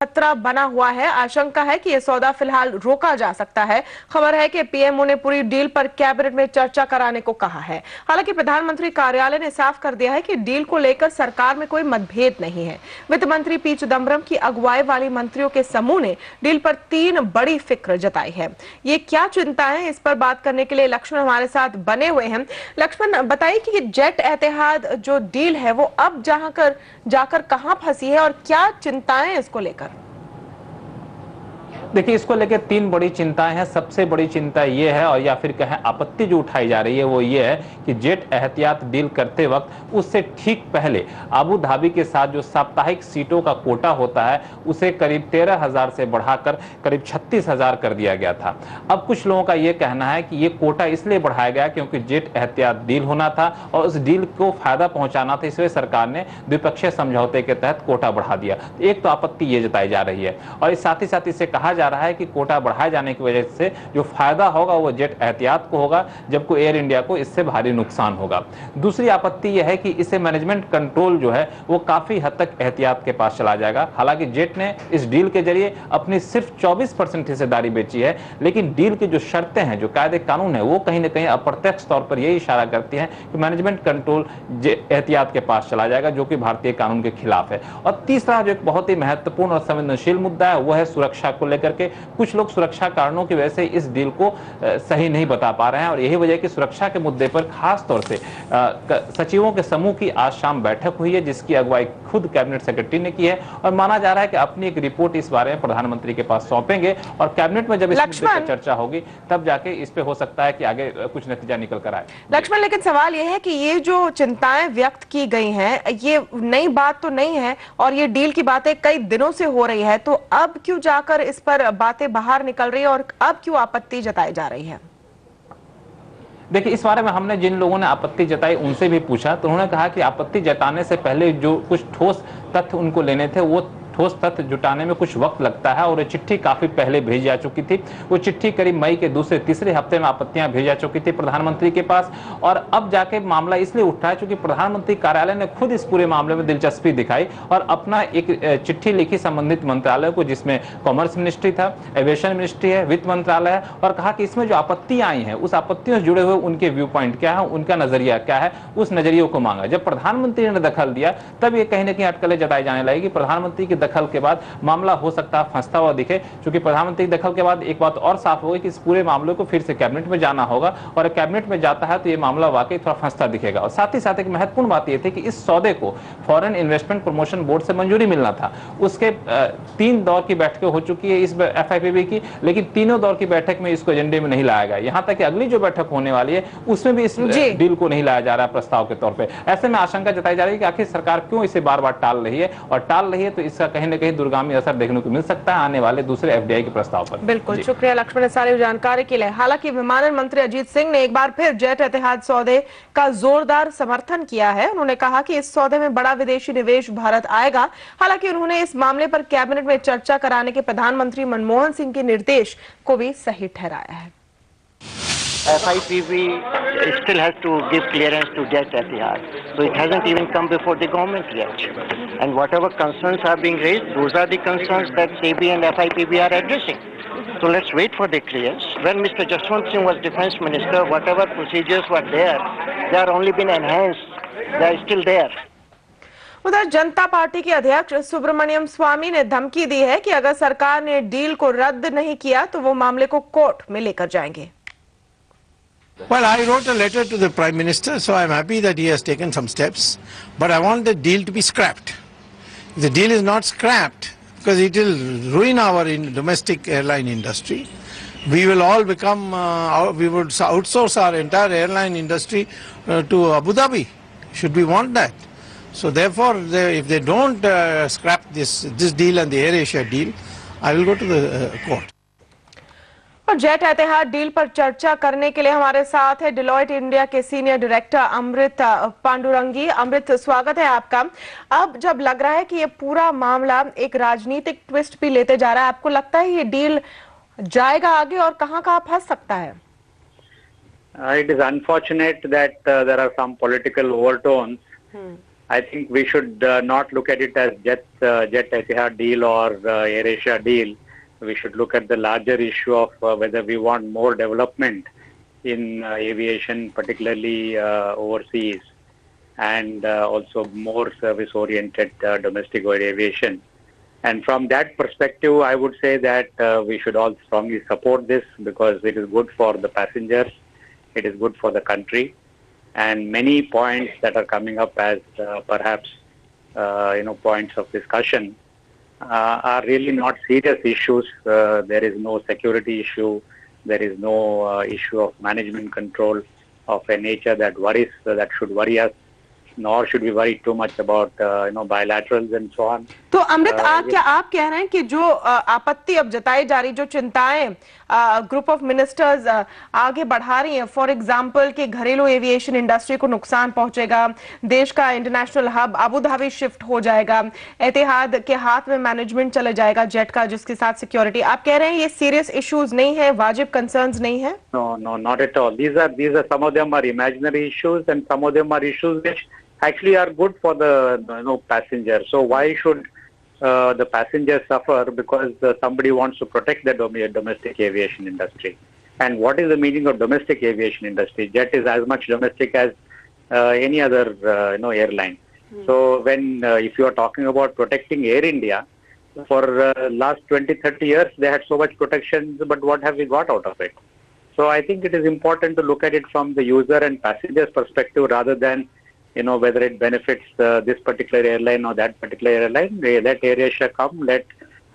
खतरा बना हुआ है। आशंका है कि यह सौदा फिलहाल रोका जा सकता है। खबर है कि पीएमओ ने पूरी डील पर कैबिनेट में चर्चा कराने को कहा है। हालांकि प्रधानमंत्री कार्यालय ने साफ कर दिया है कि डील को लेकर सरकार में कोई मतभेद नहीं है। वित्त मंत्री पी चिदम्बरम की अगुवाई वाली मंत्रियों के समूह ने डील पर 3 बड़ी फिक्र जताई है। ये क्या चिंता है, इस पर बात करने के लिए लक्ष्मण हमारे साथ बने हुए हैं। लक्ष्मण, बताइए कि जेट एतिहाद जो डील है वो अब जाकर कहां फंसी है और क्या चिंताएं इसको लेकर? देखिए, इसको लेकर 3 बड़ी चिंताएं हैं। सबसे बड़ी चिंता ये है, और या फिर कहें आपत्ति जो उठाई जा रही है, वो ये है कि जेट एहतियात डील करते वक्त उससे ठीक पहले अबू धाबी के साथ जो साप्ताहिक सीटों का कोटा होता है उसे करीब 13,000 से बढ़ाकर करीब 36,000 कर दिया गया था। अब कुछ लोगों का ये कहना है कि ये कोटा इसलिए बढ़ाया गया क्योंकि जेट एहतियात डील होना था और उस डील को फायदा पहुंचाना था, इसलिए सरकार ने द्विपक्षीय समझौते के तहत कोटा बढ़ा दिया। एक तो आपत्ति ये जताई जा रही है, और साथ ही साथ इसे कहा जा रहा है कि कोटा बढ़ाए जाने की वजह से जो फायदा होगा वो जेट एहतियात को होगा, जबकि एयर इंडिया को इससे भारी नुकसान होगा। दूसरी आपत्ति यह है कि इससे मैनेजमेंट कंट्रोल जो है वो काफी हद तक एहतियात के पास चला जाएगा। हालांकि जेट ने इस डील के जरिए अपनी सिर्फ 24% हिस्सेदारी बेची है, लेकिन डील की जो शर्तें हैं, जो कायदे कानून है, वो कहीं ना कहीं अप्रत्यक्ष तौर पर यही इशारा करती हैं कि मैनेजमेंट कंट्रोल एहतियात के पास चला जाएगा, जो कि भारतीय कानून के खिलाफ है। और तीसरा जो एक बहुत ही महत्वपूर्ण और संवेदनशील मुद्दा है वो है सुरक्षा को लेकर के। कुछ लोग सुरक्षा कारणों की वजह से इस डील को सही नहीं बता पा रहे हैं, और यही वजह कि सुरक्षा के मुद्दे पर खास तौर से सचिवों के समूह की आज शाम बैठक हुई है, जिसकी अगुवाई खुद कैबिनेट सेक्रेटरी ने की है, और माना जा रहा है कि अपनी एक रिपोर्ट इस बारे में प्रधानमंत्री के पास सौंपेंगे, और कैबिनेट में जब इस मुद्दे पर चर्चा होगी तब जाके इस पे हो सकता है कि आगे कुछ नतीजा निकल कर आए। लक्ष्मण, लेकिन सवाल यह है कि ये जो चिंताएं व्यक्त की गई हैं, ये नई बात तो नहीं है, और ये डील की बातें कई दिनों से हो रही है, तो अब क्यों जाकर इस पर बातें बाहर निकल रही है और अब क्यों आपत्ति जताई जा रही है? देखिए, इस बारे में हमने जिन लोगों ने आपत्ति जताई उनसे भी पूछा, तो उन्होंने कहा कि आपत्ति जताने से पहले जो कुछ ठोस तथ्य उनको लेने थे, वो ठोस तथ्य जुटाने में कुछ वक्त लगता है, और ये चिट्ठी काफी पहले भेजी जा चुकी थी। वो चिट्ठी करीब मई के दूसरे तीसरे हफ्ते में आपत्तियां भेजी जा चुकी थी प्रधानमंत्री के पास, और अब जाके मामला इसलिए उठा है क्योंकि प्रधानमंत्री कार्यालय ने खुद इस पूरे मामले में दिलचस्पी दिखाई और अपना एक चिट्ठी लिखी संबंधित मंत्रालय को, जिसमें कॉमर्स मिनिस्ट्री था, एविएशन मिनिस्ट्री है, वित्त मंत्रालय है, और कहा कि इसमें जो आपत्तियां आई हैं उस आपत्तियों से जुड़े हुए उनके व्यू पॉइंट क्या है, उनका नजरिया क्या है, उस नजरियों को मांगा। जब प्रधानमंत्री ने दखल दिया तब ये कहीं ना कहीं अटकलें जताई जाने लगी कि प्रधानमंत्री की दखल के बाद मामला हो सकता है फंसता हुआ दिखे, क्योंकि प्रधानमंत्री दखल के बाद एक बात और साफ हो गई कि इस पूरे मामले को फिर से कैबिनेट में जाना होगा, और कैबिनेट में जाता है तो ये मामला वाकई थोड़ा फंसता दिखेगा। और साथ ही साथ एक महत्वपूर्ण बात यह थी कि इस सौदे को फॉरेन इन्वेस्टमेंट प्रमोशन बोर्ड से मंजूरी मिलना था। उसके 3 दौर की बैठकें हो चुकी है इस FIPB की, लेकिन तीनों दौर की बैठक में इसको एजेंडे में नहीं लाया गया। यहां तक कि अगली जो बैठक होने वाली है उसमें भी इस डील को नहीं लाया जा रहा है प्रस्ताव के तौर पर। ऐसे में आशंका जताई जा रही है कि आखिर सरकार क्यों इसे बार बार टाल रही है, और टाल रही है तो इसका कहीं ना कहीं दूरगामी असर देखने को मिल सकता है आने वाले दूसरे FDI के प्रस्ताव पर। बिल्कुल, शुक्रिया लक्ष्मण सारी जानकारी के लिए। हालांकि विमानन मंत्री अजीत सिंह ने एक बार फिर जेट एतिहाद सौदे का जोरदार समर्थन किया है। उन्होंने कहा कि इस सौदे में बड़ा विदेशी निवेश भारत आएगा। हालांकि उन्होंने इस मामले पर कैबिनेट में चर्चा कराने के प्रधानमंत्री मनमोहन सिंह के निर्देश को भी सही ठहराया है। FIPB still has to give clearance to Jet Etihad, so it hasn't even come before the government yet. And whatever concerns are being raised, those are the concerns that SEBI and FIPB are addressing. So let's wait for the clearance. When Mr. Jaswant Singh was Defence Minister, whatever procedures were there, they are only been enhanced. They are still there. उधर जनता party के अध्यक्ष सुब्रमण्यम स्वामी ने धमकी दी है कि अगर सरकार ने डील को रद्द नहीं किया तो वो मामले को कोर्ट में लेकर जाएंगे। Well, I wrote a letter to the Prime Minister, so I'm happy that he has taken some steps, but I want the deal to be scrapped. If the deal is not scrapped, because it will ruin our domestic airline industry, we will all become, we would outsource our entire airline industry to Abu Dhabi. Should we want that? So therefore, if they don't scrap this deal and the AirAsia deal, I will go to the court. और jet एतिहाद deal पर चर्चा करने के लिए हमारे साथ है Deloitte India के सीनियर डायरेक्टर अमृत पांडुरंगी। अमृत, स्वागत है आपका। अब जब लग रहा है कि ये पूरा मामला एक राजनीतिक ट्विस्ट भी लेते जा रहा है, आपको लगता है ये डील जाएगा आगे और कहां-कहां फंस सकता है? It is unfortunate that there are some political overtones I think we should not look at it as Jet Etihad deal or AirAsia deal. We should look at the larger issue of whether we want more development in aviation, particularly overseas, and also more service-oriented domestic aviation. And from that perspective, I would say that we should all strongly support this because it is good for the passengers, it is good for the country, and many points that are coming up as perhaps points of discussion are really not serious issues. There is no security issue, there is no issue of management control of a nature that should worry us, nor should we worry too much about bilaterals and so on. तो अमृत, क्या आप कह रहे हैं कि जो आपत्ति अब जताई जा रही, जो चिंताएं ग्रुप ऑफ मिनिस्टर्स आगे बढ़ा रही हैं, फॉर एग्जांपल कि घरेलू एविएशन इंडस्ट्री को नुकसान पहुंचेगा, देश का international hub Abu Dhabi shift हो जाएगा, एतिहाद के हाथ में मैनेजमेंट चले जाएगा जेट का, जिसके साथ सिक्योरिटी, आप कह रहे हैं ये सीरियस इश्यूज नहीं है, वाजिब कंसर्न्स नहीं है? No, not at all. These are some of them are imaginary issues, and some of them are issues which actually are good for the passenger. So why should the passengers suffer because somebody wants to protect the domestic aviation industry? And what is the meaning of domestic aviation industry? Jet is as much domestic as any other airline. So when if you are talking about protecting Air India, for last 20-30 years they had so much protection, but what have we got out of it? So I think it is important to look at it from the user and passenger's perspective rather than whether it benefits this particular airline or that particular airline. Let AirAsia come, let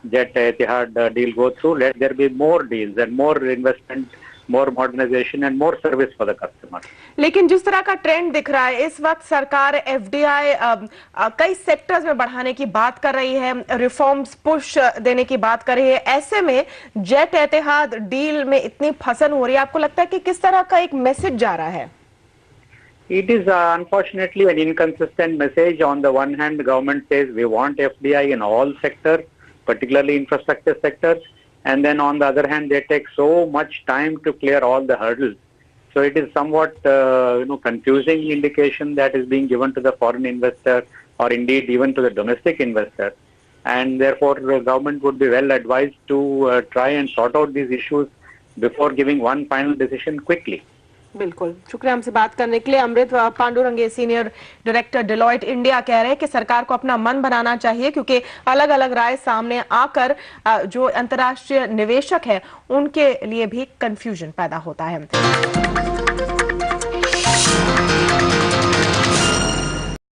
Jet Etihad deal go through, let there be more deals and more investment, more modernization and more service for the customer. लेकिन जिस तरह का trend दिख रहा है इस वक्त, सरकार एफडीआई कई सेक्टर्स में बढ़ाने की बात कर रही है, रिफॉर्म्स पुश देने की बात कर रही है, ऐसे में जेट एतिहाद डील में इतनी फसन हो रही है, आपको लगता है कि किस तरह का एक मैसेज जा रहा है? It is unfortunately an inconsistent message. On the one hand, the government says we want FDI in all sectors, particularly infrastructure sectors, and then on the other hand, they take so much time to clear all the hurdles. So it is somewhat confusing indication that is being given to the foreign investor or indeed even to the domestic investor, and therefore the government would be well advised to try and sort out these issues before giving one final decision quickly. बिल्कुल, शुक्रिया हमसे बात करने के लिए। अमृत पांडुरंगे, senior director Deloitte India, कह रहे हैं कि सरकार को अपना मन बनाना चाहिए क्योंकि अलग अलग राय सामने आकर जो अंतर्राष्ट्रीय निवेशक है उनके लिए भी कंफ्यूजन पैदा होता है।